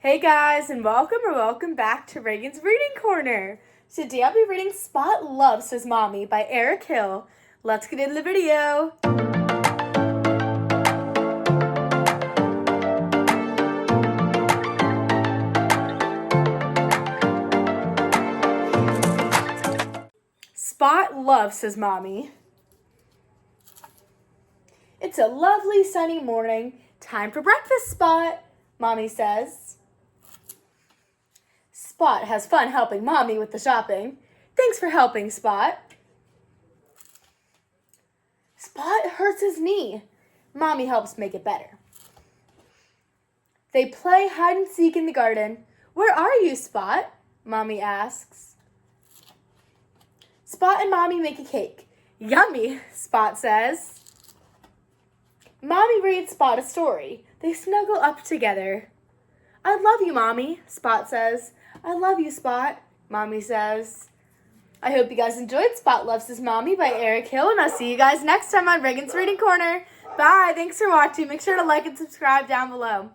Hey guys, and welcome back to Reagan's Reading Corner. Today I'll be reading Spot Loves His Mommy by Eric Hill. Let's get into the video. Spot loves his mommy. It's a lovely sunny morning. Time for breakfast, Spot, Mommy says. Spot has fun helping Mommy with the shopping. Thanks for helping, Spot. Spot hurts his knee. Mommy helps make it better. They play hide and seek in the garden. Where are you, Spot? Mommy asks. Spot and Mommy make a cake. Yummy, Spot says. Mommy reads Spot a story. They snuggle up together. I love you, Mommy, Spot says. I love you, Spot, Mommy says. I hope you guys enjoyed Spot Loves His Mommy by Eric Hill, and I'll see you guys next time on Reagan's Reading Corner. Bye. Thanks for watching. Make sure to like and subscribe down below.